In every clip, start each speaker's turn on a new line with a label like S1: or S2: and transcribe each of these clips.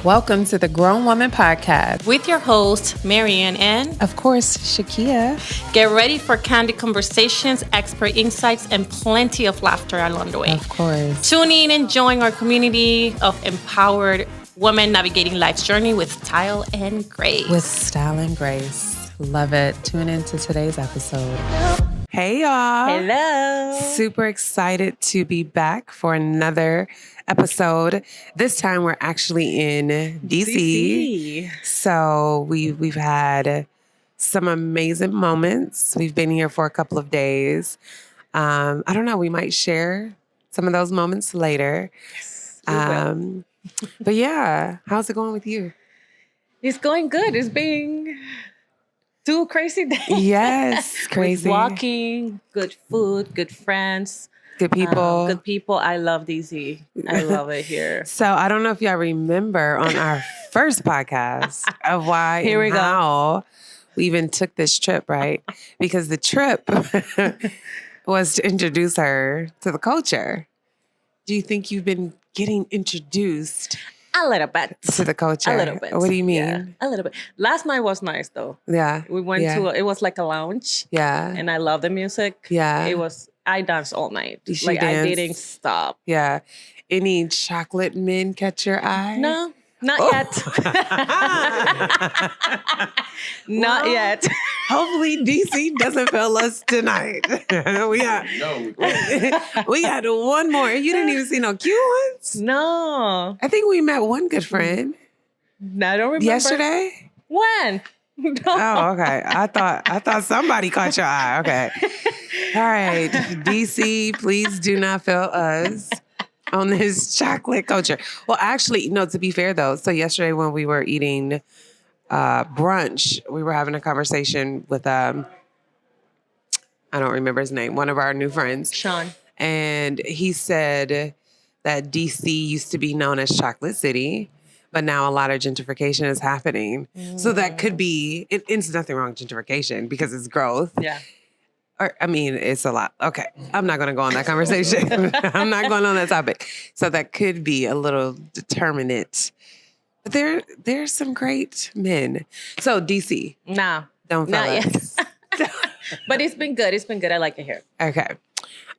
S1: Welcome to the Grown Woman Podcast
S2: with your host, Marianne and,
S1: of course, Shakia.
S2: Get ready for candid conversations, expert insights, and plenty of laughter along the way.
S1: Of course.
S2: Tune in and join our community of empowered women navigating life's journey with style and grace.
S1: With style and grace. Love it. Tune into today's episode. Hey, y'all.
S2: Hello.
S1: Super excited to be back for another episode. This time we're actually in DC. So we've had some amazing moments. We've been here for a couple of days. I don't know. We might share some of those moments later.
S2: Yes, we will.
S1: But yeah, how's it going with you?
S2: It's going good. It's been 2 crazy days.
S1: Yes, crazy.
S2: With walking, good food, good friends.
S1: Good people.
S2: Good people. I love DC. I love it here.
S1: So I don't know if y'all remember on our first podcast of why
S2: Here we
S1: and
S2: go.
S1: how we even took this trip, right? Because the trip was to introduce her to the culture. Do you think you've been getting introduced
S2: A little bit.
S1: to the culture?
S2: A little bit.
S1: What do you mean?
S2: Yeah, a little bit. Last night was nice though.
S1: Yeah.
S2: We went to, it was like a lounge.
S1: Yeah.
S2: And I love the music.
S1: Yeah.
S2: I danced all night.
S1: She
S2: I
S1: danced.
S2: didn't stop.
S1: Yeah. Any chocolate men catch your eye?
S2: No, not yet. Not yet.
S1: Hopefully DC doesn't fail us tonight. we got one more. You didn't even see no cute ones?
S2: No.
S1: I think we met one good friend.
S2: I don't remember.
S1: Yesterday?
S2: When? No.
S1: Oh, okay. I thought somebody caught your eye. Okay. All right. DC, please do not fail us on this chocolate culture. Well, actually, no, to be fair though. So yesterday when we were eating brunch, we were having a conversation with, I don't remember his name, one of our new friends.
S2: Sean. And
S1: he said that DC used to be known as Chocolate City, but now a lot of gentrification is happening. So that could be, it's nothing wrong with gentrification because it's growth.
S2: Yeah.
S1: Or, I mean, it's a lot. Okay. I'm not going to go on that conversation. I'm not going on that topic. So that could be a little determinant. But there's some great men. So DC.
S2: No.
S1: Don't fail us.
S2: Yet. But it's been good. It's been good. I like it here.
S1: Okay.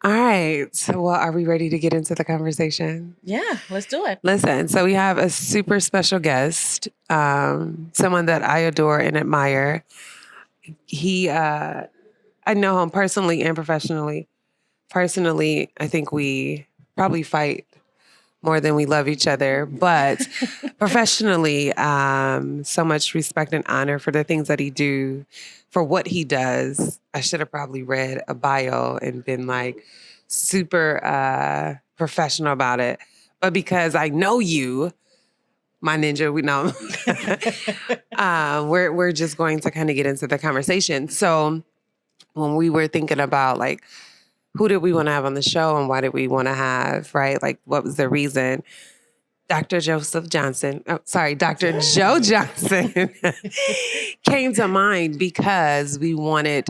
S1: All right. So, well, are we ready to get into the conversation?
S2: Yeah, let's do it.
S1: Listen, so we have a super special guest, someone that I adore and admire. I know him personally and professionally. Personally, I think we probably fight more than we love each other. But professionally, so much respect and honor for the things that he do, for what he does. I should have probably read a bio and been like super professional about it. But because I know you, my ninja, we know, we're just going to kind of get into the conversation. So when we were thinking about like, who did we want to have on the show and why did we want to have, right? Like, what was the reason? Dr. Joe Johnson came to mind because we wanted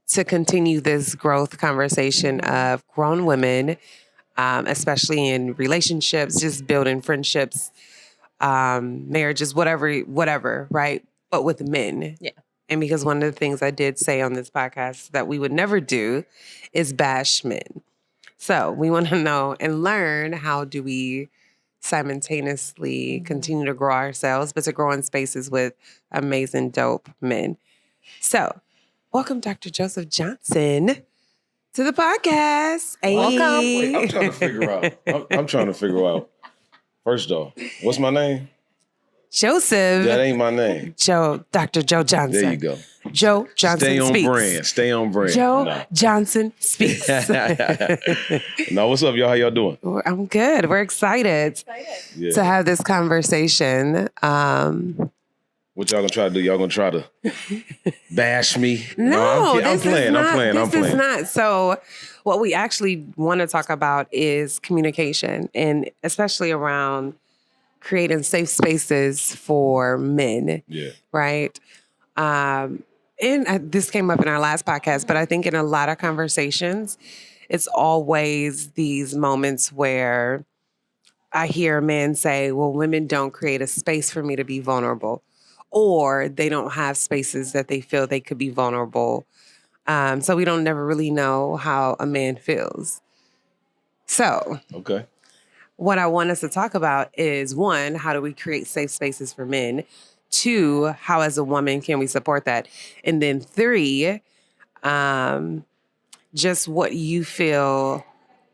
S1: to continue this growth conversation of grown women, especially in relationships, just building friendships, marriages, whatever, right? But with men.
S2: Yeah.
S1: And because one of the things I did say on this podcast that we would never do is bash men. So we want to know and learn, how do we simultaneously continue to grow ourselves, but to grow in spaces with amazing, dope men. So welcome Dr. Joseph Johnson to the podcast. Hey.
S2: Welcome.
S3: Wait, I'm trying to figure out. First off, what's my name?
S1: Joseph.
S3: That ain't my name.
S1: Dr. Joe Johnson.
S3: There you go.
S1: Joe Johnson
S3: Stay on
S1: speaks.
S3: brand. Stay on brand.
S1: Joe Johnson speaks.
S3: No, what's up, y'all? How y'all doing?
S1: I'm good. We're excited
S3: Yeah.
S1: to have this conversation.
S3: What y'all gonna try to do? Y'all gonna try to bash me?
S1: No,
S3: I'm playing.
S1: This is not. So what we actually want to talk about is communication, and especially around creating safe spaces for men.
S3: Yeah.
S1: Right. And this came up in our last podcast, but I think in a lot of conversations, it's always these moments where I hear men say, well, women don't create a space for me to be vulnerable, or they don't have spaces that they feel they could be vulnerable. So we don't never really know how a man feels. So
S3: Okay.
S1: what I want us to talk about is, one, how do we create safe spaces for men? Two, how as a woman can we support that? And then three, just what you feel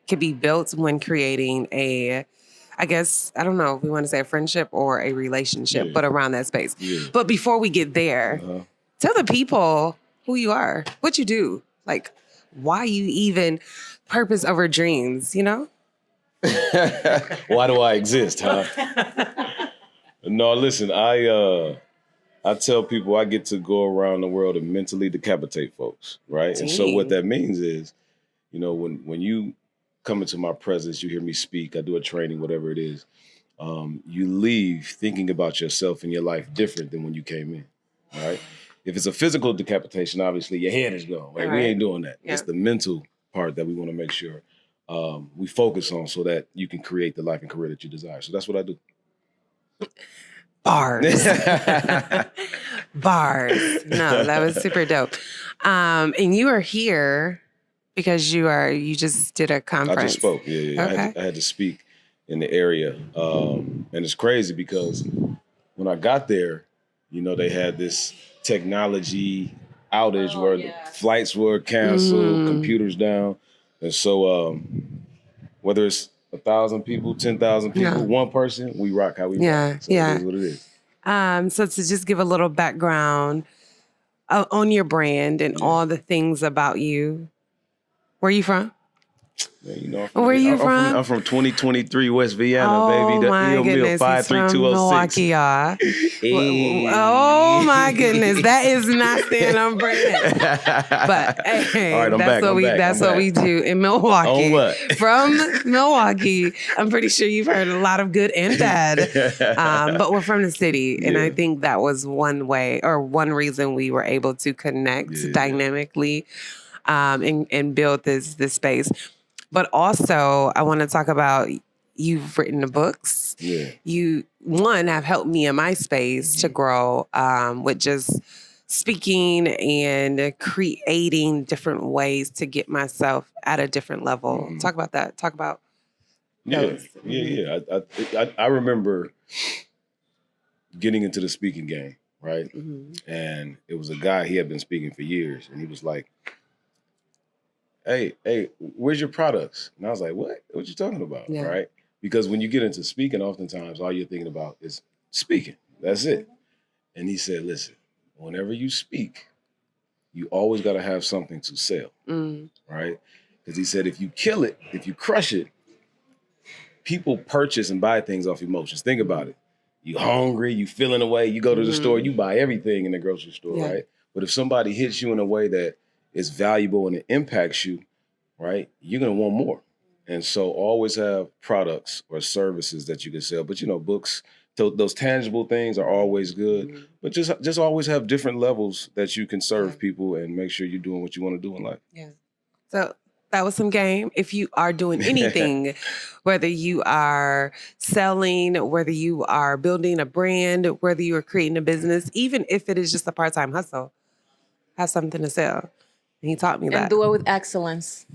S1: could be built when creating I guess, I don't know if we want to say a friendship or a relationship, but around that space.
S3: Yeah.
S1: But before we get there, tell the people who you are, what you do, like why you even purpose over dreams, you know?
S3: Why do I exist, huh? No, listen, I tell people I get to go around the world and mentally decapitate folks, right?
S1: Dang.
S3: And so what that means is, you know, when you come into my presence, you hear me speak, I do a training, whatever it is, you leave thinking about yourself and your life different than when you came in, right? If it's a physical decapitation, obviously your head is gone, right? We ain't doing that. Yeah. It's the mental part that we want to make sure we focus on so that you can create the life and career that you desire. So that's what I do.
S1: Bars. Bars. No, that was super dope. And you are here because you just did a conference.
S3: I just spoke. Yeah.
S1: Okay.
S3: I had to speak in the area. And it's crazy because when I got there, you know, they had this technology outage where the flights were canceled, computers down. And so whether it's 1,000 people, 10,000 people, one person, we rock how we rock. So it is what it is.
S1: So to just give a little background on your brand and all the things about you. Where are you from?
S3: Man, you know,
S1: where are you from?
S3: I'm from 2023 West Vienna, baby.
S1: My goodness, 53206. Milwaukee, y'all.
S3: Hey.
S1: Oh my goodness, that is not staying on brand. But hey,
S3: all right,
S1: that's what we do in Milwaukee.
S3: On what?
S1: From Milwaukee, I'm pretty sure you've heard a lot of good and bad. But we're from the city, and I think that was one way or one reason we were able to connect dynamically and build this space. But also, I want to talk about you've written the books.
S3: Yeah.
S1: You, one, have helped me in my space to grow with just speaking and creating different ways to get myself at a different level. Talk about that. Talk about those.
S3: Yeah. I remember getting into the speaking game, right? And it was a guy, he had been speaking for years, and he was like, hey, where's your products? And I was like, what you talking about, right? Because when you get into speaking, oftentimes all you're thinking about is speaking. That's it. And he said, listen, whenever you speak, you always got to have something to sell, right? Because he said, if you kill it, if you crush it, people purchase and buy things off emotions. Think about it. You hungry, you feeling away, you go to the store, you buy everything in the grocery store, right? But if somebody hits you in a way that is valuable and it impacts you, right, you're going to want more. And so always have products or services that you can sell. But, you know, books, those tangible things are always good. But just always have different levels that you can serve people and make sure you're doing what you want to do in life.
S1: Yeah. So that was some game. If you are doing anything, whether you are selling, whether you are building a brand, whether you are creating a business, even if it is just a part-time hustle, have something to sell. And he taught me that.
S2: And do it with excellence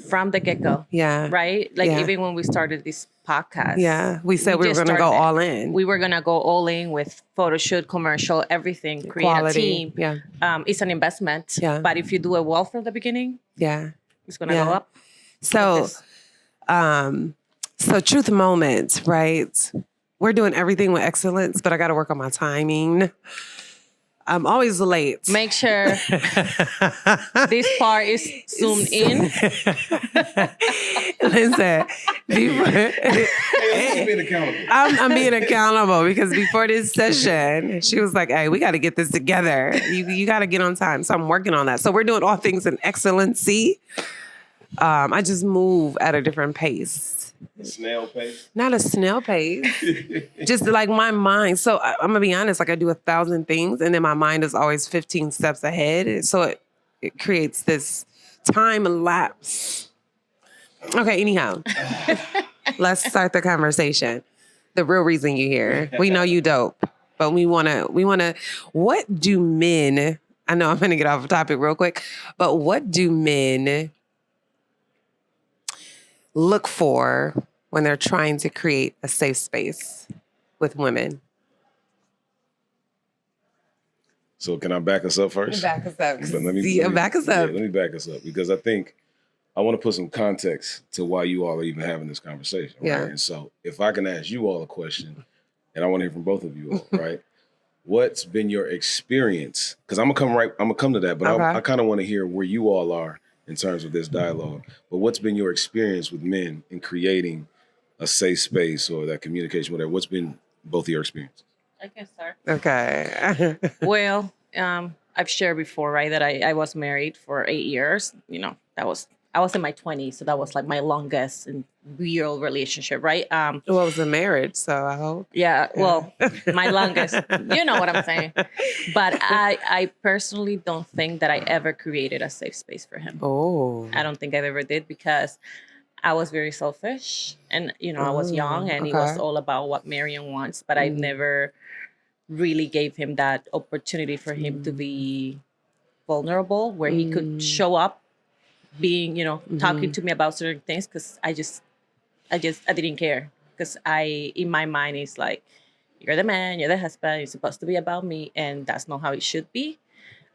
S2: from the get-go.
S1: Yeah.
S2: Right? Like even when we started this podcast.
S1: Yeah. We said we were going to go all in.
S2: We were going to go all in with photo shoot, commercial, everything, create
S1: Quality.
S2: A team.
S1: Yeah.
S2: It's an investment.
S1: Yeah.
S2: But if you do it well from the beginning, it's going to go up.
S1: So, so truth moments, right? We're doing everything with excellence, but I got to work on my timing. I'm always late.
S2: Make sure this part is zoomed in.
S1: Listen,
S3: being accountable.
S1: I'm being accountable because before this session, she was like, hey, we got to get this together. You got to get on time. So I'm working on that. So we're doing all things in excellency. I just move at a different pace.
S3: A snail pace?
S1: Not a snail pace. Just like my mind. So I'm going to be honest, like I do 1,000 things and then my mind is always 15 steps ahead. So it creates this time lapse. Okay, anyhow. Let's start the conversation. The real reason you're here. We know you dope, but we wanna, what do men, I know I'm gonna get off the topic real quick, but what do men look for when they're trying to create a safe space with women?
S3: So can I back us up first?
S1: Back us up.
S3: Back us up. Yeah, let me back us up because I think I want to put some context to why you all are even having this conversation. Right?
S1: Yeah.
S3: And so if I can ask you all a question, and I want to hear from both of you all, right? What's been your experience? Because I'm gonna come to that, but
S1: Okay.
S3: I kind of want to hear where you all are in terms of this dialogue. But what's been your experience with men in creating a safe space or that communication, whatever? What's been both of your experiences?
S2: I can start.
S1: Okay.
S2: Well, I've shared before, right, that I was married for 8 years. I was in my 20s, so that was like my longest and real relationship, right?
S1: Well, it was a marriage, so I hope.
S2: Yeah, well, my longest. You know what I'm saying. But I personally don't think that I ever created a safe space for him.
S1: Oh.
S2: I don't think I ever did because I was very selfish and, I was young and it was all about what Marion wants, but I never really gave him that opportunity for him to be vulnerable where he could show up being, talking to me about certain things because I didn't care because in my mind, it's like, you're the man, you're the husband, it's supposed to be about me. And that's not how it should be.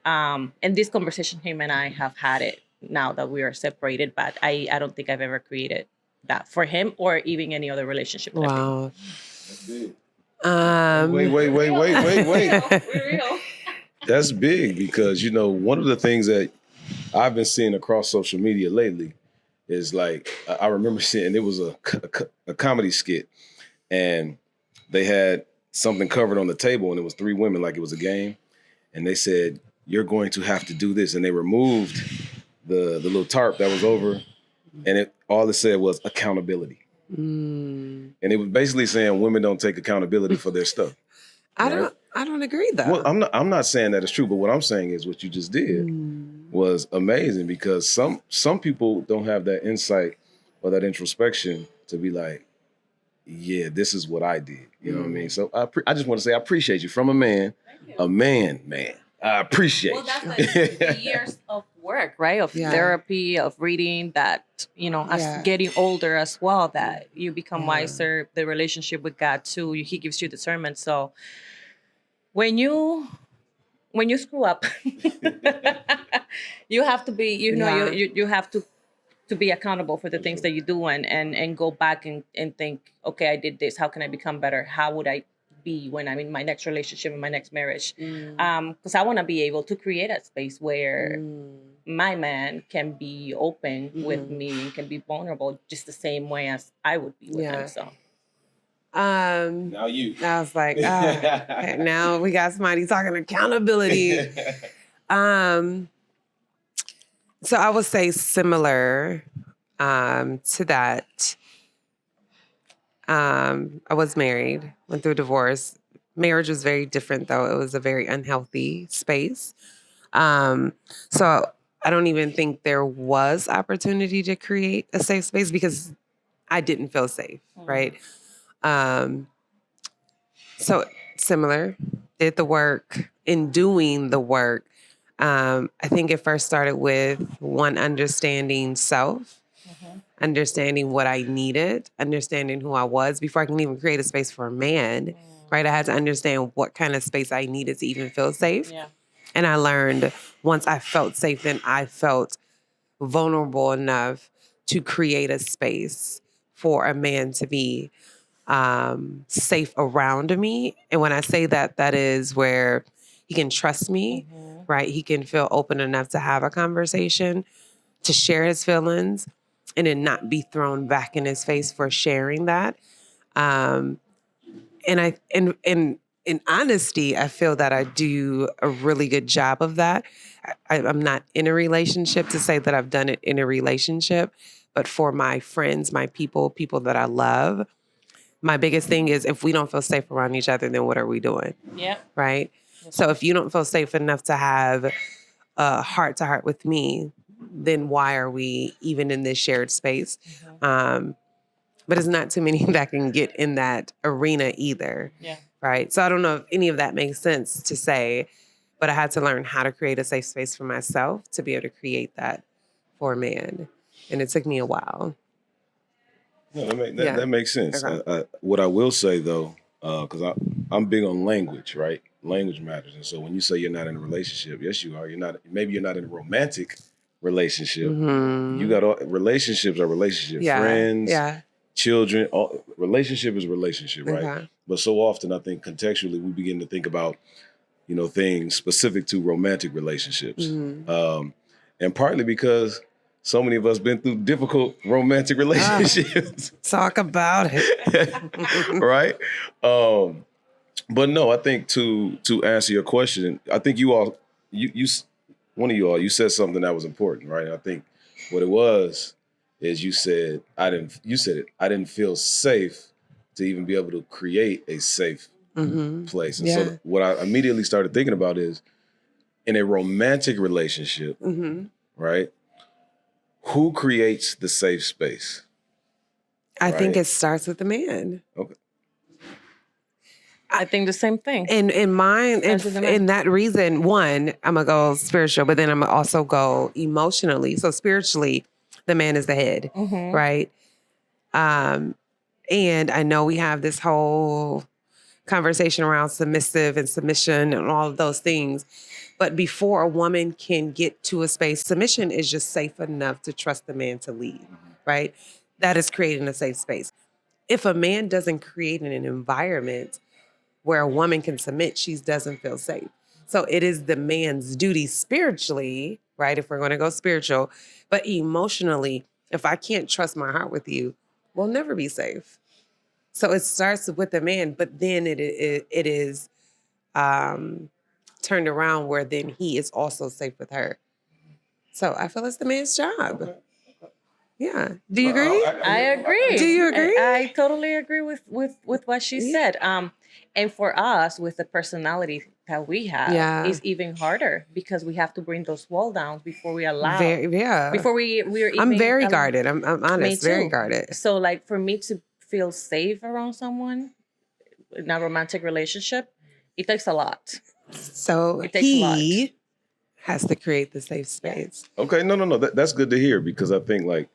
S2: And this conversation, him and I have had it now that we are separated, but I don't think I've ever created that for him or even any other relationship.
S1: Wow.
S3: That's big. Wait.
S2: We're real.
S3: That's big because, one of the things that I've been seeing across social media lately is like, I remember seeing, it was a comedy skit and they had something covered on the table and it was 3 women, like it was a game. And they said, you're going to have to do this. And they removed the little tarp that was over and all it said was accountability. And it was basically saying women don't take accountability for their stuff.
S1: I don't agree though.
S3: Well, I'm not saying that it's true, but what I'm saying is what you just did was amazing because some people don't have that insight or that introspection to be like, yeah, this is what I did. You know what I mean? So I just want to say I appreciate you from a man. I appreciate you.
S2: Well, that's like the years of work, right? Of therapy, of reading that, as getting older as well, that you become wiser, the relationship with God too, he gives you discernment. So when you screw up, you have to be, you have to be accountable for the things that you do and go back and think, okay, I did this. How can I become better? How would I be when I'm in my next relationship, in my next marriage? Because I want to be able to create a space where my man can be open with me and can be vulnerable just the same way as I would be with him. So.
S3: Now you.
S1: I was like, now we got somebody talking accountability. So I would say similar to that. I was married, went through a divorce. Marriage was very different, though. It was a very unhealthy space. So I don't even think there was opportunity to create a safe space because I didn't feel safe, right? So similar, did the work. In doing the work, I think it first started with one, understanding self, understanding what I needed, understanding who I was before I can even create a space for a man, right? I had to understand what kind of space I needed to even feel safe.
S2: Yeah.
S1: And I learned once I felt safe, then I felt vulnerable enough to create a space for a man to be safe around me. And when I say that, that is where he can trust me, right? He can feel open enough to have a conversation, to share his feelings, and then not be thrown back in his face for sharing that. And in honesty, I feel that I do a really good job of that. I'm not in a relationship to say that I've done it in a relationship, but for my friends, my people that I love, my biggest thing is if we don't feel safe around each other, then what are we doing?
S2: Yeah.
S1: Right? So if you don't feel safe enough to have a heart-to-heart with me, then why are we even in this shared space? but it's not too many that can get in that arena either.
S2: Yeah.
S1: Right. So I don't know if any of that makes sense to say, but I had to learn how to create a safe space for myself to be able to create that for a man. And it took me a while.
S3: No, that makes sense.
S1: Okay.
S3: What I will say though, because I'm big on language, right? Language matters, and so when you say you're not in a relationship, yes, you are. You're not. Maybe you're not in a romantic relationship.
S1: Mm-hmm.
S3: You got relationships are relationships, friends, children. Relationship is relationship, right?
S1: Okay.
S3: But so often, I think contextually, we begin to think about things specific to romantic relationships, and partly because so many of us been through difficult romantic relationships.
S1: Talk about it.
S3: Right? But no, I think to answer your question, I think you one of you all, you said something that was important, right? I think what it was is you said I didn't feel safe to even be able to create a safe place. And so what I immediately started thinking about is in a romantic relationship, right? Who creates the safe space?
S1: I think it starts with the man.
S3: Okay.
S2: I think the same thing.
S1: In mine, in that reason, one, I'm gonna go spiritual, but then I'm gonna also go emotionally. So spiritually, the man is the head, right? And I know we have this whole conversation around submissive and submission and all of those things. But before a woman can get to a space, submission is just safe enough to trust the man to lead, right? That is creating a safe space. If a man doesn't create an environment where a woman can submit, she doesn't feel safe. So it is the man's duty spiritually, right? If we're going to go spiritual, but emotionally, if I can't trust my heart with you, we'll never be safe. So it starts with the man, but then it is turned around where then he is also safe with her. So I feel it's the man's job. Okay. Yeah. Do you agree?
S2: I agree.
S1: Do you agree?
S2: I totally agree with what she said. And for us, with the personality that we have, it's even harder because we have to bring those walls down before we allow. Before we're even.
S1: I'm very guarded. I'm honest. Very guarded.
S2: So like for me to feel safe around someone in a romantic relationship, it takes a lot.
S1: So he has to create the safe space.
S3: Okay, no. That's good to hear because I think like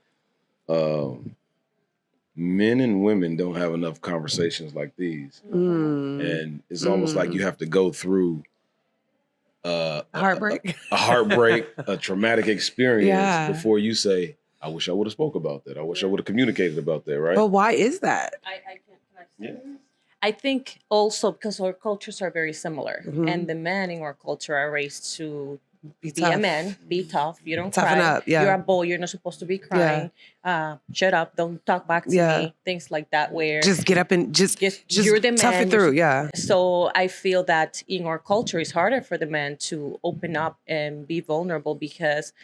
S3: men and women don't have enough conversations like these, and it's almost like you have to go through
S1: heartbreak,
S3: a traumatic experience before you say, "I wish I would have spoke about that. I wish I would have communicated about that." Right?
S1: But why is that?
S2: I think also because our cultures are very similar, and the men in our culture are raised to be a man, be tough. You don't
S1: toughen
S2: cry.
S1: Up,
S2: You're a boy. You're not supposed to be crying. Shut up. Don't talk back to me. Things like that. Where
S1: just get up and just
S2: you're the man.
S1: Tough it through.
S2: So I feel that in our culture, it's harder for the man to open up and be vulnerable because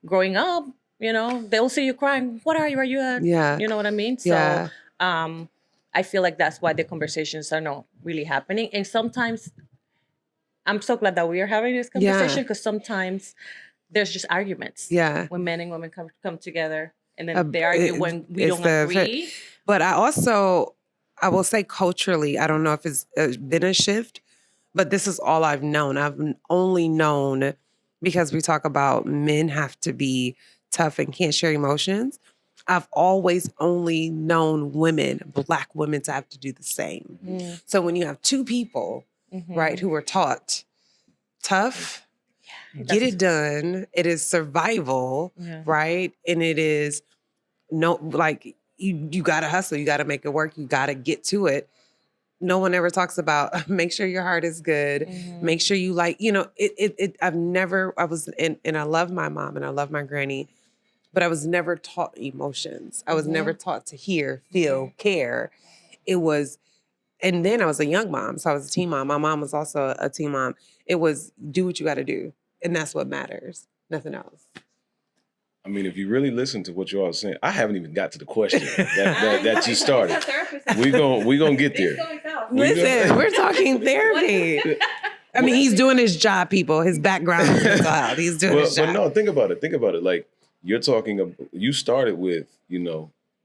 S2: growing up, they'll see you crying. What are you? Are you? You know what I mean? So I feel like that's why the conversations are not really happening. And sometimes I'm so glad that we are having this conversation because sometimes there's just arguments. When men and women come together and then they argue when we don't agree.
S1: But I will say culturally, I don't know if it's been a shift, but this is all I've known. I've only known because we talk about men have to be tough and can't share emotions. I've always only known women, Black women, to have to do the same. So when you have two people, right, who are taught tough, get it done, it is survival, right? And it is you got to hustle, you got to make it work, you got to get to it. No one ever talks about make sure your heart is good, make sure you I love my mom and I love my granny, but I was never taught emotions. I was never taught to hear, feel, care. It was, and then I was a young mom, so I was a teen mom. My mom was also a teen mom. It was do what you got to do, and that's what matters. Nothing else.
S3: I mean, if you really listen to what you all are saying, I haven't even got to the question that you started. We gonna get there.
S1: Listen, we're talking therapy. I mean, he's doing his job, people. His background is mental health. He's doing his job.
S3: But no, think about it. Like, you started with,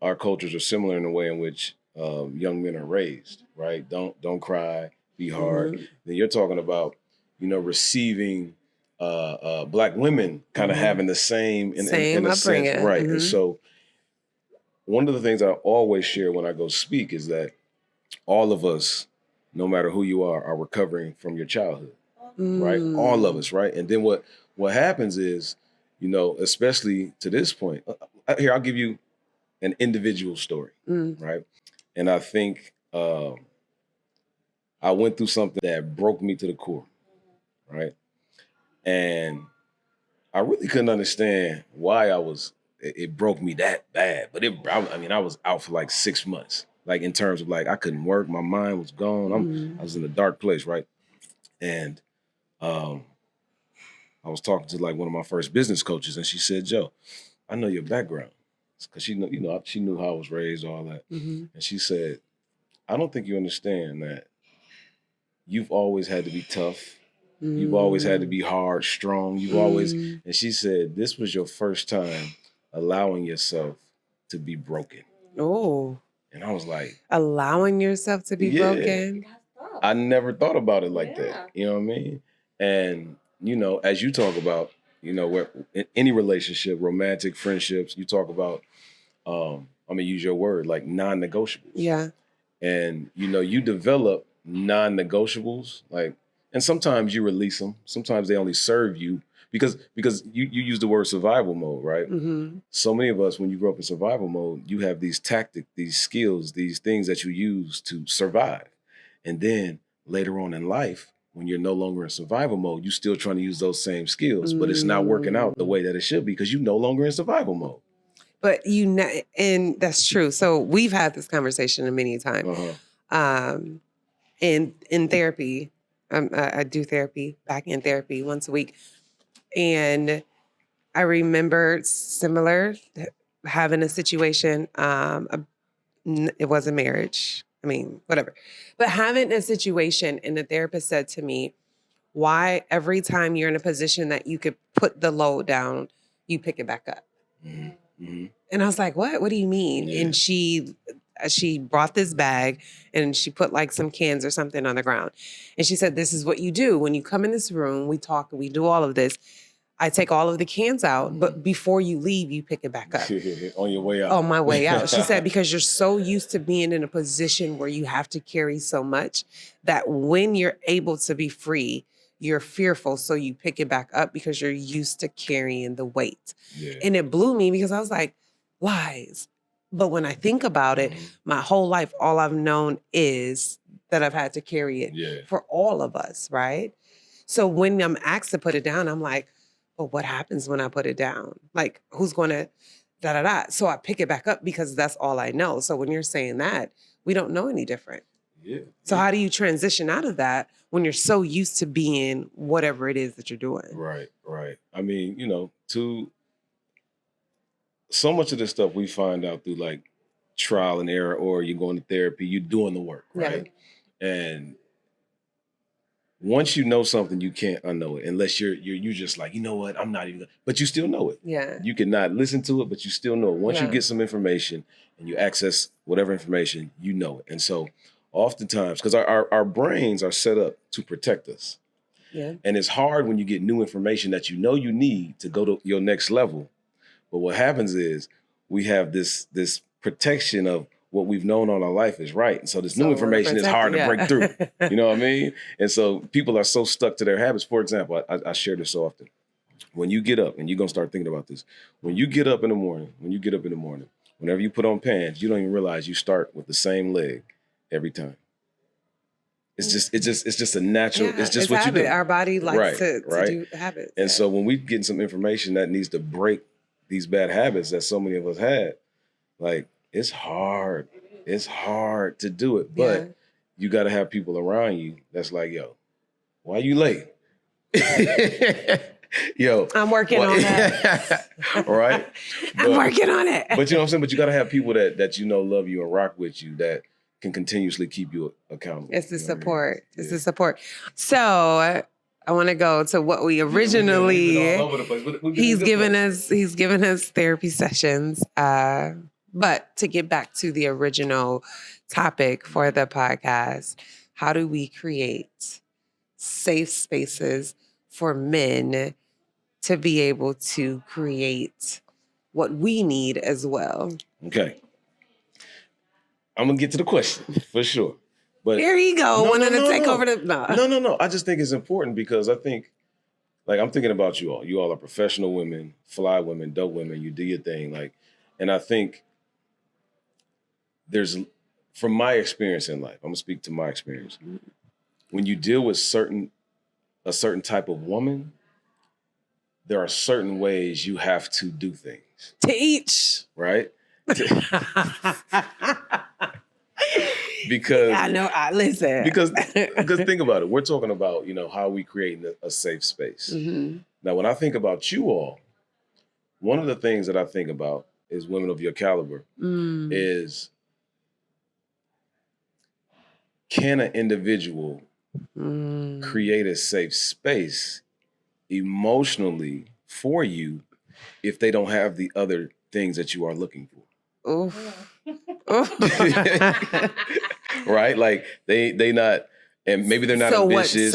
S3: our cultures are similar in the way in which young men are raised, right? Don't cry, be hard. Then you're talking about, receiving Black women kind of having the same in a sense, right? And so one of the things I always share when I go speak is that all of us, no matter who you are recovering from your childhood, right? All of us, right? And then what happens is, especially to this point, here, I'll give you an individual story, right? And I think I went through something that broke me to the core, right? And I really couldn't understand why it broke me that bad. But I was out for like 6 months, like in terms of like, I couldn't work. My mind was gone. I was in a dark place, right? And I was talking to like one of my first business coaches, and she said, "Joe, I know your background." Because she knew how I was raised, all that. And she said, "I don't think you understand that you've always had to be tough. You've always had to be hard, strong. You've always," and she said, "This was your first time allowing yourself to be broken." Oh. And I was like,
S1: allowing yourself to be broken?
S3: I never thought about it like that. You know what I mean? And, as you talk about, where in any relationship, romantic friendships, you talk about, I'm gonna use your word, like non-negotiables.
S1: Yeah.
S3: And, you develop non-negotiables, like, and sometimes you release them. Sometimes they only serve you because you use the word survival mode, right? So many of us, when you grow up in survival mode, you have these tactics, these skills, these things that you use to survive. And then later on in life, when you're no longer in survival mode, you're still trying to use those same skills, but it's not working out the way that it should be because you're no longer in survival mode.
S1: But and that's true. So we've had this conversation many times. In therapy, I do therapy, back in therapy once a week. And I remember similar having a situation, it was a marriage. I mean, whatever. But having a situation, and the therapist said to me, "Why every time you're in a position that you could put the load down, you pick it back up?" And I was like, "What? What do you mean?" Yeah. And she brought this bag and she put like some cans or something on the ground. And she said, "This is what you do. When you come in this room, we talk, we do all of this. I take all of the cans out, but before you leave, you pick it back up."
S3: On your way out.
S1: On my way out. She said, because you're so used to being in a position where you have to carry so much that when you're able to be free, you're fearful. So you pick it back up because you're used to carrying the weight. Yeah. And it blew me because I was like, lies. But when I think about it, my whole life, all I've known is that I've had to carry it for all of us, right? So when I'm asked to put it down, I'm like, but what happens when I put it down? Like, who's going to da-da-da? So I pick it back up because that's all I know. So when you're saying that, we don't know any different. Yeah. So how do you transition out of that when you're so used to being whatever it is that you're doing?
S3: Right. I mean, so much of this stuff we find out through like trial and error, or you're going to therapy, you're doing the work, right? Yeah. And once you know something, you can't unknow it unless you're just like, you know what, I'm not even, but you still know it. Yeah. You cannot listen to it, but you still know it. Once you get some information and you access whatever information, you know it. And so oftentimes, because our brains are set up to protect us. Yeah. And it's hard when you get new information that you know you need to go to your next level. But what happens is we have this protection of what we've known all our life is right. And so this new information is hard to break through. You know what I mean? And so people are so stuck to their habits. For example, I share this so often. When you get up, and you're going to start thinking about this. When you get up in the morning, whenever you put on pants, you don't even realize you start with the same leg every time. It's just a natural, it's just what
S1: habit.
S3: you do.
S1: Our body likes to do habits.
S3: And so when we get some information that needs to break these bad habits that so many of us had, like, it's hard. It's hard to do it, but you got to have people around you that's like, yo, why you late? Yo,
S1: I'm working on that.
S3: Right?
S1: I'm working on it.
S3: But you know what I'm saying? But you got to have people that love you and rock with you, that can continuously keep you accountable.
S1: It's the support. It's the support. So I want to go to what we originally. He's given us therapy sessions. But to get back to the original topic for the podcast, how do we create safe spaces for men to be able to create what we need as well?
S3: Okay. I'm going to get to the question for sure. But
S1: here you go. Wanting to take over the...
S3: No. I just think it's important because I think, like, I'm thinking about you all. You all are professional women, fly women, dope women. You do your thing. Like, and I think there's, from my experience in life, I'm going to speak to my experience. When you deal with a certain type of woman, there are certain ways you have to do things.
S1: To each.
S3: Right? Because
S1: I know. Listen.
S3: Because think about it. We're talking about, how we create a safe space.
S1: Mm-hmm.
S3: Now, when I think about you all, one of the things that I think about is women of your caliber is, can an individual create a safe space emotionally for you if they don't have the other things that you are looking for? Right? Like they not, and maybe they're not ambitious.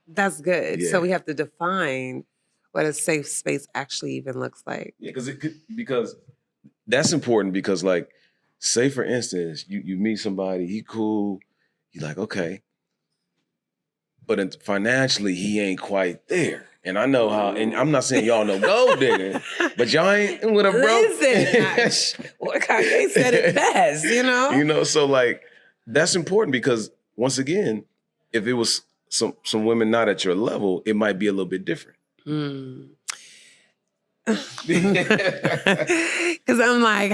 S1: That's good. Yeah. So we have to define what a safe space actually even looks like.
S3: Yeah, because that's important because, like, say for instance, you meet somebody, he cool, you're like, okay, but financially he ain't quite there. And I know how, and I'm not saying y'all no gold digger, but y'all ain't with a broke.
S1: Listen, Kanye said it best,
S3: So like, that's important because once again, if it was some women not at your level, it might be a little bit different.
S1: Because I'm like,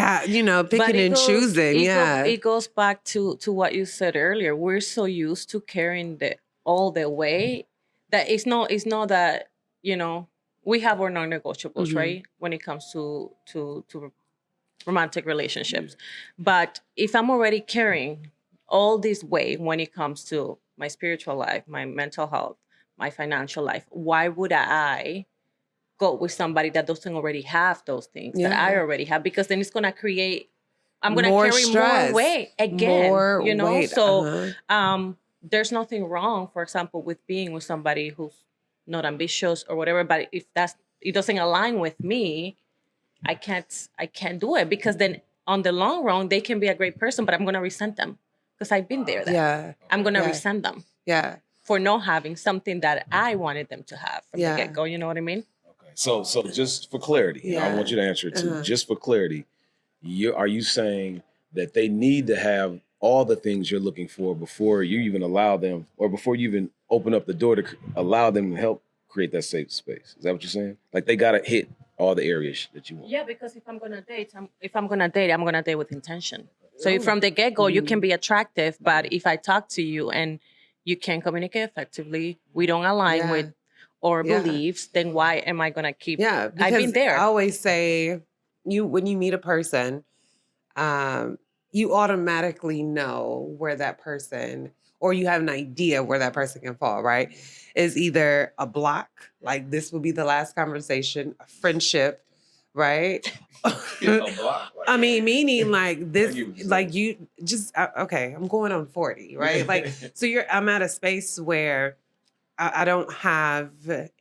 S1: picking and choosing.
S2: It goes back to what you said earlier. We're so used to carrying all the weight that it's not that, we have our non-negotiables, right? When it comes to romantic relationships. But if I'm already carrying all this weight when it comes to my spiritual life, my mental health, my financial life, why would I go with somebody that doesn't already have those things that I already have? Because then it's going to create, I'm going to carry stress, more weight again, weight. So there's nothing wrong, for example, with being with somebody who's not ambitious or whatever, but if it doesn't align with me, I can't do it, because then on the long run, they can be a great person, but I'm going to resent them because I've been there. Yeah. I'm going to resent them. Yeah. For not having something that I wanted them to have from the get-go. You know what I mean?
S3: Okay. So just for clarity, I want you to answer it too. Just for clarity, are you saying that they need to have all the things you're looking for before you even allow them, or before you even open up the door to allow them to help create that safe space? Is that what you're saying? Like, they got to hit all the areas that you want.
S2: Yeah, because if I'm gonna date, I'm gonna date with intention. So from the get-go, you can be attractive, but if I talk to you and you can't communicate effectively, we don't align with our beliefs, then why am I gonna keep?
S1: Yeah, because
S2: I've been there.
S1: I always say, when you meet a person, you automatically know where that person, or you have an idea where that person can fall, right? Is either a block, like this will be the last conversation, a friendship, right?
S3: A block.
S1: I mean, meaning like this, like you just, okay, I'm going on 40, right? Like, so I'm at a space where I don't have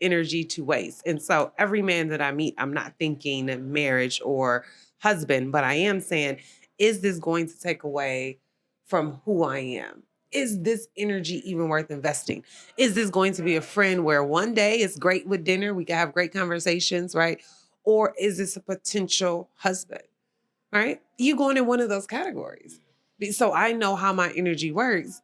S1: energy to waste. And so every man that I meet, I'm not thinking marriage or husband, but I am saying, is this going to take away from who I am? Is this energy even worth investing? Is this going to be a friend where one day it's great with dinner, we can have great conversations, right? Or is this a potential husband, right? You going in one of those categories. So I know how my energy works.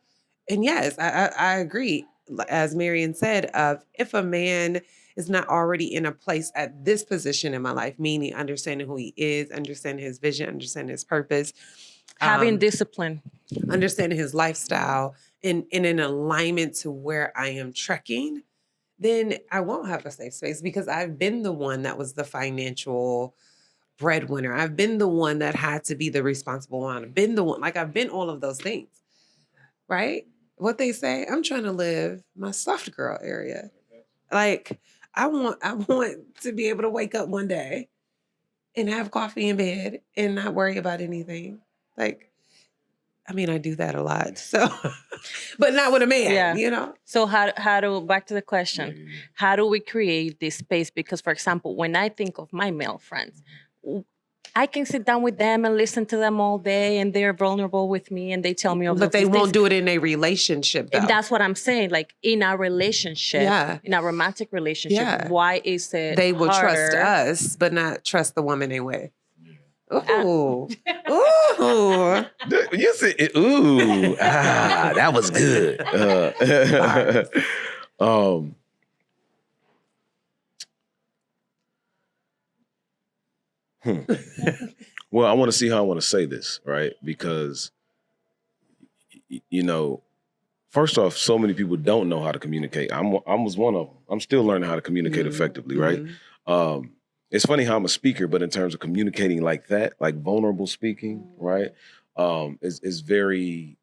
S1: And yes, I agree. As Marian said, if a man is not already in a place at this position in my life, meaning understanding who he is, understanding his vision, understanding his purpose,
S2: having discipline,
S1: understanding his lifestyle, and in alignment to where I am trekking, then I won't have a safe space, because I've been the one that was the financial breadwinner. I've been the one that had to be the responsible one. I've been all of those things, right? What they say, I'm trying to live my soft girl area. Like, I want to be able to wake up one day and have coffee in bed and not worry about anything. Like, I mean, I do that a lot. So, but not with a man, you know?
S2: So how do, back to the question, how do we create this space? Because, for example, when I think of my male friends, I can sit down with them and listen to them all day, and they're vulnerable with me, and they tell me
S1: But they won't do it in a relationship, though.
S2: And that's what I'm saying. Like, in our relationship, in a romantic relationship, why is it
S1: they will
S2: harder?
S1: trust us, but not trust the woman they with? Ooh. Ooh.
S3: You said, ooh. That was good. Well, I want to see how I want to say this, right? Because, you know, first off, so many people don't know how to communicate. I was one of them. I'm still learning how to communicate effectively, right? It's funny how I'm a speaker, but in terms of communicating like that, like vulnerable speaking, right, is very,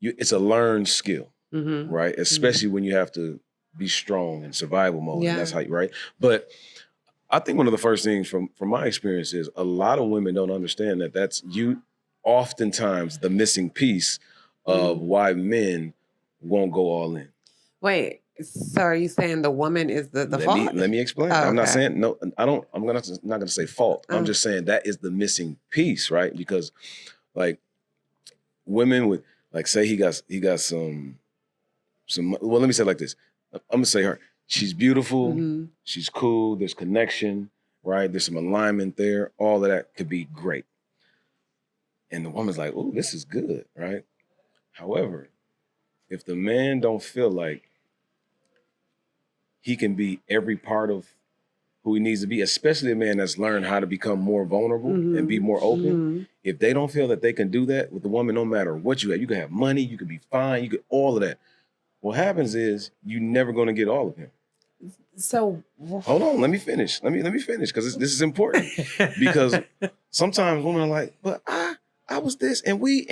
S3: it's a learned skill, right? Especially when you have to be strong in survival mode, and that's how you, right? But I think one of the first things from my experience is a lot of women don't understand that that's oftentimes the missing piece of why men won't go all in.
S1: Wait, so are you saying the woman is the fault?
S3: Let me explain.
S1: Oh,
S3: I'm not saying no. I'm not gonna say fault. I'm just saying that is the missing piece, right? Because like women with, like, say he got some. Well, let me say it like this. I'm gonna say her. She's beautiful. She's cool. There's connection, right? There's some alignment there. All of that could be great. And the woman's like, "Oh, this is good," right? However, if the man don't feel like he can be every part of who he needs to be, especially a man that's learned how to become more vulnerable and be more open, if they don't feel that they can do that with the woman, no matter what you have, you can have money, you can be fine, you could all of that. What happens is you're never going to get all of him.
S1: So
S3: hold on, let me finish. Let me finish, because this is important. Because sometimes women are like, "But I was this and we."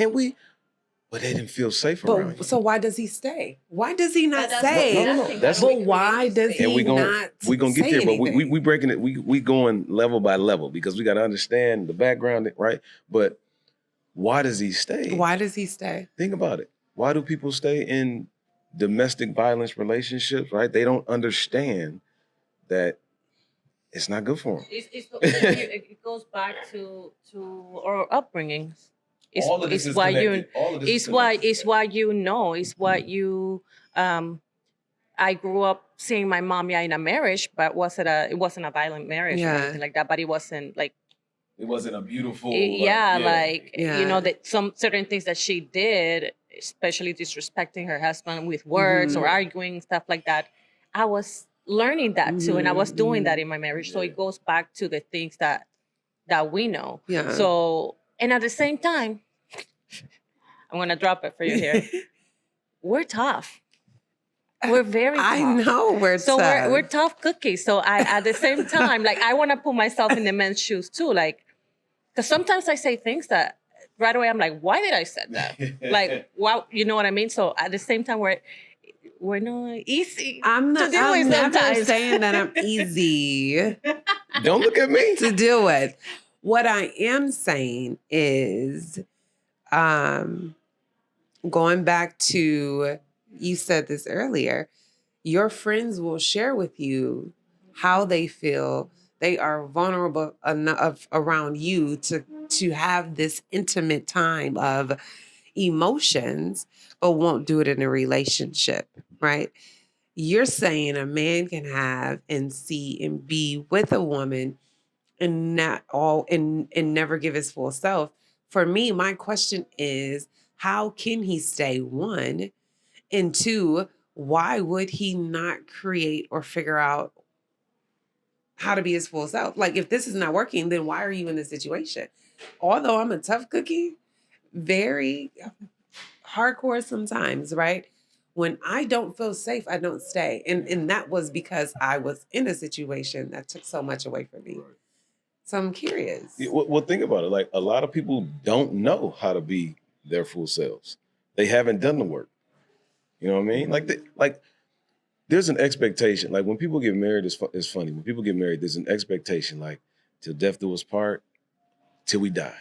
S3: But they didn't feel safe around you.
S1: So why does he stay? Why does he not say?
S3: No.
S1: But why does he not?
S3: We're gonna get there,
S1: anything?
S3: but we breaking it. We going level by level, because we got to understand the background, right? But why does he stay?
S1: Why does he stay?
S3: Think about it. Why do people stay in domestic violence relationships? Right? They don't understand that it's not good for them.
S2: It goes back to our upbringings. It's why you know. It's what you. I grew up seeing my mom, in a marriage, but it wasn't a violent marriage or anything like that. But it wasn't like.
S3: It wasn't a beautiful.
S2: You know, that some certain things that she did, especially disrespecting her husband with words or arguing, stuff like that. I was learning that too, and I was doing that in my marriage. So it goes back to the things that we know. So, and at the same time, I'm gonna drop it for you here. We're tough. We're very tough.
S1: I know we're tough.
S2: So we're tough cookies. So I, at the same time, like, I want to put myself in the men's shoes too. Like, because sometimes I say things that right away I'm like, why did I say that? Like, wow, you know what I mean? So at the same time, we're not easy.
S1: I'm never saying that I'm easy.
S3: Don't look at me.
S1: To deal with. What I am saying is, going back to, you said this earlier, your friends will share with you how they feel. They are vulnerable enough around you to have this intimate time of emotions, but won't do it in a relationship, right? You're saying a man can have and see and be with a woman and not all and never give his full self. For me, my question is, how can he stay? One, and two, why would he not create or figure out how to be his full self? Like, if this is not working, then why are you in this situation? Although I'm a tough cookie, very hardcore sometimes, right? When I don't feel safe, I don't stay. And that was because I was in a situation that took so much away from me. So I'm curious.
S3: Well, think about it. Like, a lot of people don't know how to be their full selves. They haven't done the work. You know what I mean? Like there's an expectation. Like, when people get married, it's funny. When people get married, there's an expectation. Like, till death do us part, till we die.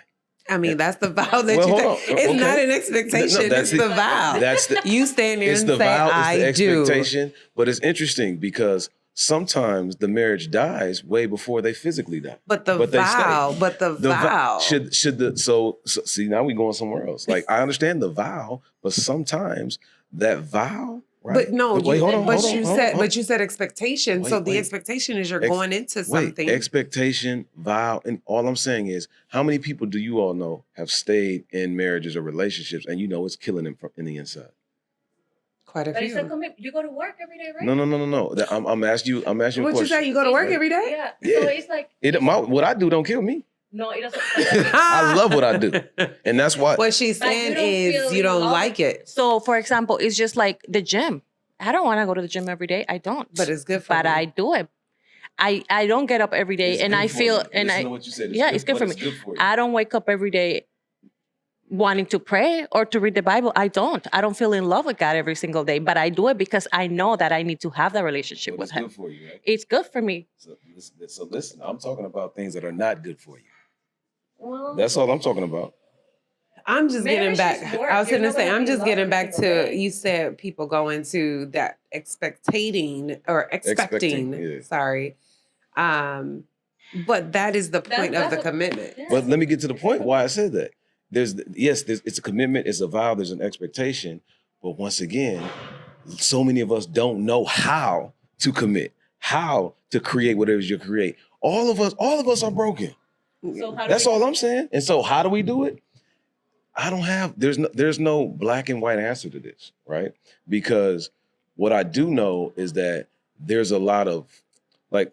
S1: I mean, that's the vow that
S3: Well,
S1: you
S3: hold
S1: take.
S3: on.
S1: It's
S3: Okay.
S1: not an expectation.
S3: No,
S1: It's the vow.
S3: That's the
S1: You stand there
S3: it's
S1: and
S3: the
S1: say,
S3: vow,
S1: I
S3: it's the
S1: do.
S3: expectation. But it's interesting because sometimes the marriage dies way before they physically die.
S1: But the
S3: they
S1: vow,
S3: stay.
S1: but the vow.
S3: Should the so see, now we going somewhere else. Like, I understand the vow, but sometimes that vow, right?
S1: But no,
S3: Wait, hold on.
S1: But you said expectation. So the expectation is you're going into something.
S3: Expectation, vow, and all I'm saying is, how many people do you all know have stayed in marriages or relationships and you know it's killing them in the inside?
S1: Quite a few.
S2: You go to work every day, right?
S3: No. I'm asking you. I'm asking you a
S1: What
S3: question.
S1: you say? You go to work every day?
S2: Yeah.
S3: Yeah.
S2: So it's like
S3: what I do don't kill me.
S2: no, it doesn't.
S3: I love what I do, and that's why.
S1: What she's saying is you don't like it.
S2: So, for example, it's just like the gym. I don't want to go to the gym every day. I don't.
S1: But it's good for me.
S2: I do it. I don't get up every day, and I feel it's good for me. I don't wake up every day wanting to pray or to read the Bible. I don't feel in love with God every single day, but I do it because I know that I need to have that relationship with Him.
S3: It's good for you, right?
S2: It's good for me.
S3: So listen, I'm talking about things that are not good for you.
S2: Well,
S3: That's all I'm talking about.
S1: I'm just getting back. I was going to say, I'm just getting back to,
S2: day.
S1: you said people go into that expecting.
S3: Yeah.
S1: Sorry. But that is the point of the commitment.
S2: Yeah.
S3: But let me get to the point why I said that. It's a commitment, it's a vow, there's an expectation. But once again, so many of us don't know how to commit, how to create whatever you create. All of us are broken.
S2: So
S3: That's all I'm saying. And so how do we do it? There's no black and white answer to this, right? Because what I do know is that there's a lot of, like,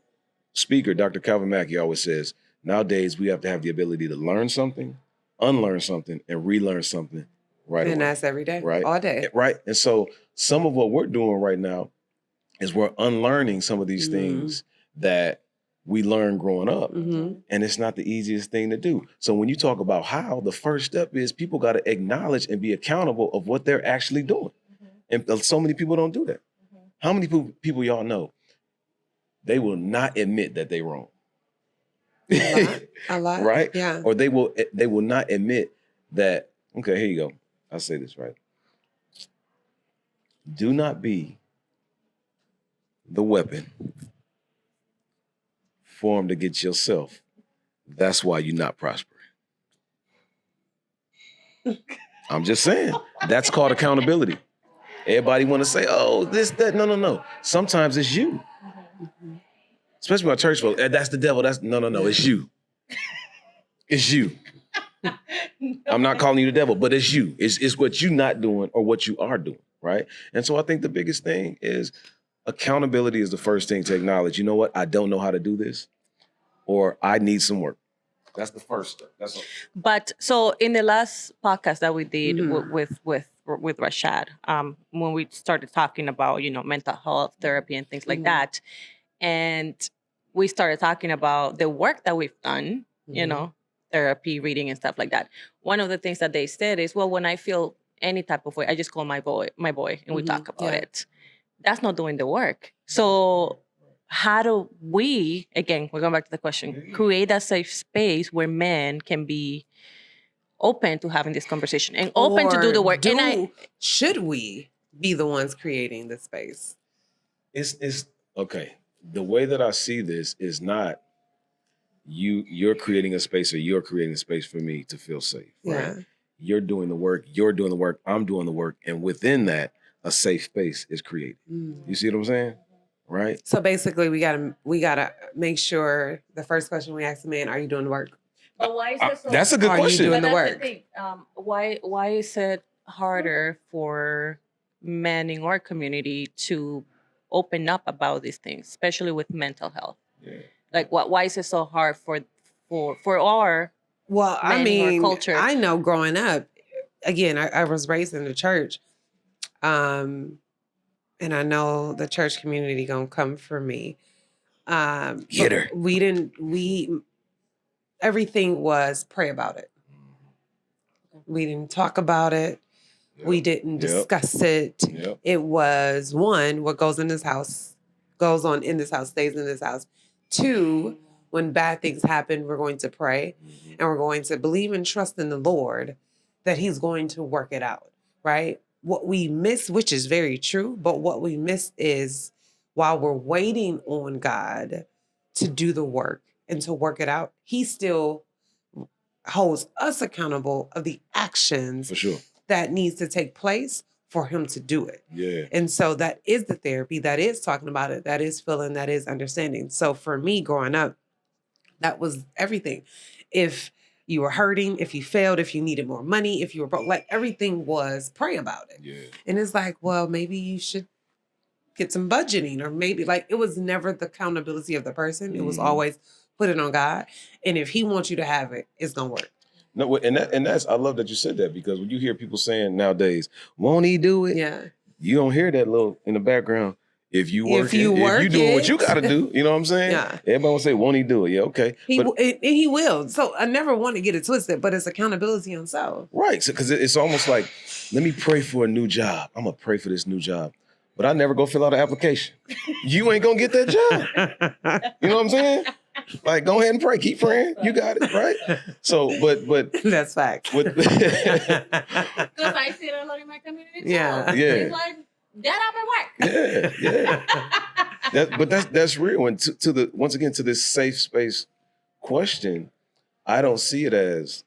S3: speaker Dr. Calvin Mackey always says, nowadays we have to have the ability to learn something, unlearn something, and relearn something right away.
S1: And that's every day,
S3: right?
S1: All day.
S3: Right. And so some of what we're doing right now is we're unlearning some of these things that we learned growing up.
S1: Mm-hmm.
S3: And it's not the easiest thing to do. So when you talk about how, the first step is people got to acknowledge and be accountable of what they're actually doing. And so many people don't do that. How many people y'all know, they will not admit that they're wrong?
S1: A lot.
S3: Right?
S1: Yeah.
S3: Or they will not admit that, okay, here you go. I'll say this right. Do not be the weapon formed against yourself. That's why you're not prospering. I'm just saying. That's called accountability. Everybody want to say, oh, this, that. No. Sometimes it's you. Especially my church folks. That's the devil. No. It's you. It's you. I'm not calling you the devil, but it's you. It's what you're not doing or what you are doing, right? And so I think the biggest thing is accountability is the first thing to acknowledge. You know what? I don't know how to do this, or I need some work. That's the first step. That's all.
S2: But so in the last podcast that we did with Rashad, when we started talking about, mental health therapy and things like that, and we started talking about the work that we've done, therapy, reading and stuff like that. One of the things that they said is, well, when I feel any type of way, I just call my boy, and we talk about it. That's not doing the work. So how do we, again, we're going back to the question, create a safe space where men can be open to having this conversation and open to do the work?
S1: Should we be the ones creating the space?
S3: It's okay. The way that I see this is not you're creating a space or you're creating a space for me to feel safe. Right?
S1: Yeah.
S3: You're doing the work, I'm doing the work. And within that, a safe space is created. You see what I'm saying? Right?
S1: So basically we gotta make sure the first question we ask the man, are you doing the work?
S2: But why is that so?
S3: That's a good question.
S1: Are you doing the work?
S2: Why is it harder for men in our community to open up about these things, especially with mental health? Yeah. Like, why is it so hard for our
S1: men
S2: in our culture?
S1: I know growing up, again, I was raised in the church, and I know the church community gonna come for me.
S3: Get her.
S1: Everything was pray about it. We didn't talk about it. Yep. We didn't discuss it.
S3: Yep.
S1: It was, one, what goes in this house, goes on in this house, stays in this house. Two, when bad things happen, we're going to pray and we're going to believe and trust in the Lord that he's going to work it out, right? What we miss, which is very true, but what we miss is while we're waiting on God to do the work and to work it out, he still holds us accountable of the actions
S3: For sure.
S1: that needs to take place for him to do it.
S3: Yeah.
S1: And so that is the therapy, that is talking about it, that is feeling, that is understanding. So for me growing up, that was everything. If you were hurting, if you failed, if you needed more money, if you were broke, like everything was pray about it.
S3: Yeah.
S1: And it's like, well, maybe you should get some budgeting, or maybe like it was never the accountability of the person. It was always put it on God. And if he wants you to have it, it's going to work.
S3: No, and that's I love that you said that, because when you hear people saying nowadays, won't he do it?
S1: Yeah.
S3: You don't hear that little in the background. If you
S1: If you
S3: doing what you got to do, you know what I'm saying?
S1: Yeah.
S3: Everybody will say, won't he do it? Yeah, okay.
S1: He will. So I never want to get it twisted, but it's accountability on self.
S3: Right. So, because it's almost like, let me pray for a new job. I'm going to pray for this new job. But I never go fill out an application. You ain't going to get that job. You know what I'm saying? Like, go ahead and pray. Keep praying. You got it, right? So, but
S1: that's fact.
S2: Because I see it a lot in my community too.
S1: Yeah.
S3: Yeah.
S2: It's like, get up and work.
S3: Yeah. That's real. And to the once again to this safe space question, I don't see it as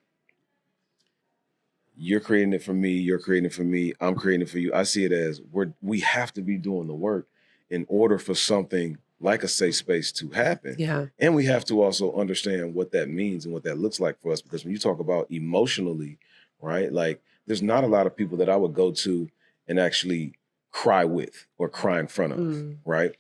S3: you're creating it for me, you're creating it for me, I'm creating it for you. I see it as we have to be doing the work in order for something like a safe space to happen.
S1: Yeah.
S3: And we have to also understand what that means and what that looks like for us. Because when you talk about emotionally, right, like there's not a lot of people that I would go to and actually cry with or cry in front of, right?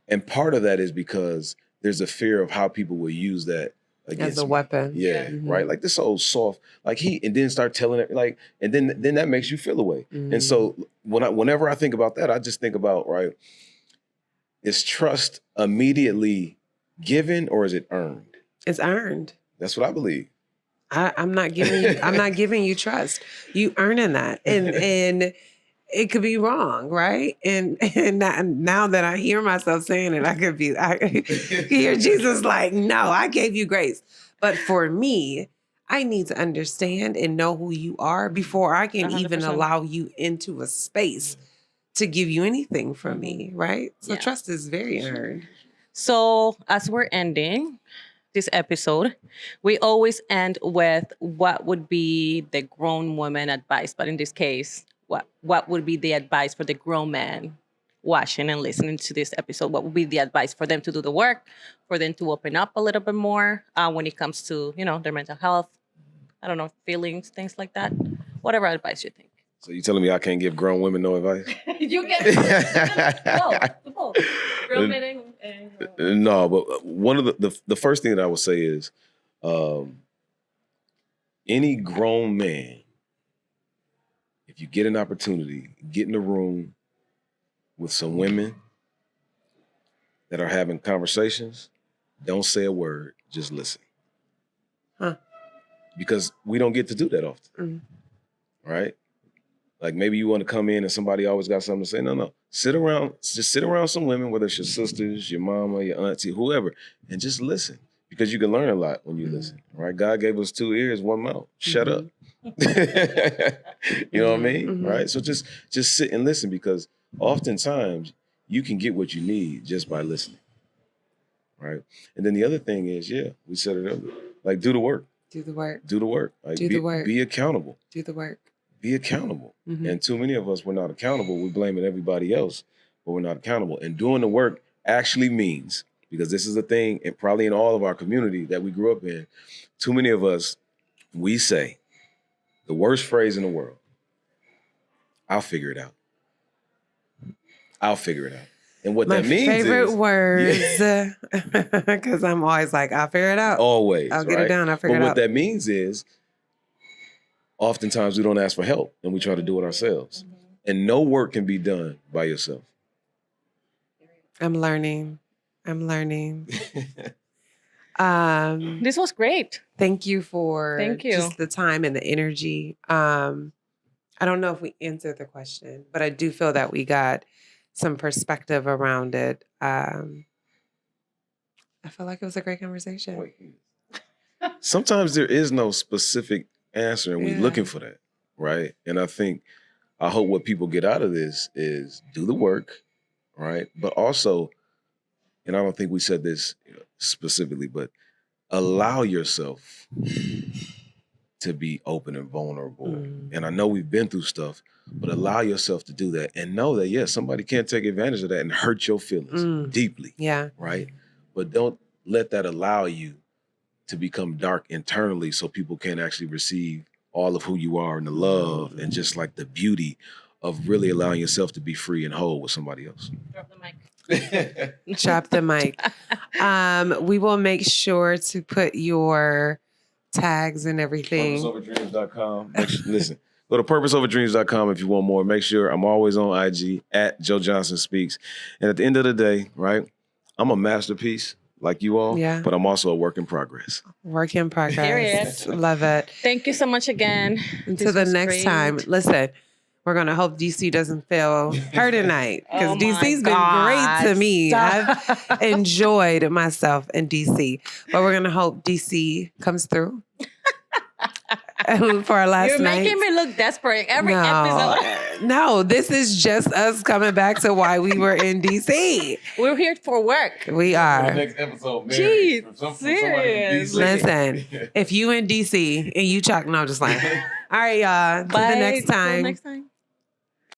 S3: And part of that is because there's a fear of how people will use that against
S1: as a weapon.
S3: Yeah, right? Like this old soft, like and then start telling it, like, and then that makes you feel away. And so whenever I think about that, I just think about, right, is trust immediately given or is it earned?
S1: It's earned.
S3: That's what I believe.
S1: I'm not giving you trust. You earning that. And it could be wrong, right? And now that I hear myself saying it, I could hear Jesus like, no, I gave you grace. But for me, I need to understand and know who you are before I can
S2: 100%.
S1: even allow you into a space to give you anything from me, right? So trust is very earned.
S2: So as we're ending this episode, we always end with what would be the grown woman advice. But in this case, what would be the advice for the grown man watching and listening to this episode? What would be the advice for them to do the work, for them to open up a little bit more when it comes to, their mental health? I don't know, feelings, things like that. Whatever advice you think.
S3: So you telling me I can't give grown women no advice?
S2: You can. No. Grown men and
S3: no, but one of the first thing that I would say is any grown man, if you get an opportunity, get in a room with some women that are having conversations, don't say a word, just listen. Because we don't get to do that often, right? Like maybe you want to come in and somebody always got something to say. No. Just sit around some women, whether it's your sisters, your mama, your auntie, whoever, and just listen. Because you can learn a lot when you listen, right? God gave us 2 ears, 1 mouth. Shut up. You know what I mean? Right? So just sit and listen, because oftentimes you can get what you need just by listening, right? And then the other thing is, we said it earlier, like do the work.
S1: Do the work.
S3: Do the work. Like,
S1: do the work.
S3: Be accountable.
S1: Do the work.
S3: Be accountable. And too many of us, we're not accountable. We blame it everybody else, but we're not accountable. And doing the work actually means, because this is a thing, and probably in all of our community that we grew up in, too many of us, we say the worst phrase in the world, I'll figure it out. I'll figure it out. And what that means is... My
S1: favorite words, because I'm always like, I'll figure it out.
S3: Always,
S1: I'll get it done, I'll figure it out.
S3: But what that means is, oftentimes we don't ask for help and we try to do it ourselves. And no work can be done by yourself.
S1: I'm learning.
S2: This was great.
S1: Thank you for
S2: you.
S1: Just the time and the energy. I don't know if we answered the question, but I do feel that we got some perspective around it. I feel like it was a great conversation.
S3: Wait. Sometimes there is no specific answer, and we're looking for that, right? And I hope what people get out of this is do the work, right? But also, and I don't think we said this specifically, but allow yourself to be open and vulnerable. And I know we've been through stuff, but allow yourself to do that and know that, yes, somebody can take advantage of that and hurt your feelings deeply.
S1: Yeah.
S3: Right? But don't let that allow you to become dark internally so people can't actually receive all of who you are and the love and just like the beauty of really allowing yourself to be free and whole with somebody else.
S2: Drop the mic.
S1: Drop the mic. We will make sure to put your tags and everything.
S3: PurposeOverDreams.com. Listen, go to PurposeOverDreams.com if you want more. Make sure I'm always on IG at Joe Johnson Speaks. And at the end of the day, right, I'm a masterpiece like you all, but I'm also a work in progress.
S1: Work in progress. Love it.
S2: Thank you so much again.
S1: Until the next time. Listen, we're going to hope DC doesn't feel her tonight because DC's been great to me.
S2: Stop.
S1: I've enjoyed myself in DC, but we're going to hope DC comes through for our last night.
S2: You're making me look desperate every episode.
S1: No, this is just us coming back to why we were in DC.
S2: We're here for work.
S1: We are.
S3: For the next episode,
S2: Jeez, serious.
S1: Listen, if you in DC and you no, just like, all right, y'all. Till the next time.
S2: Till next time.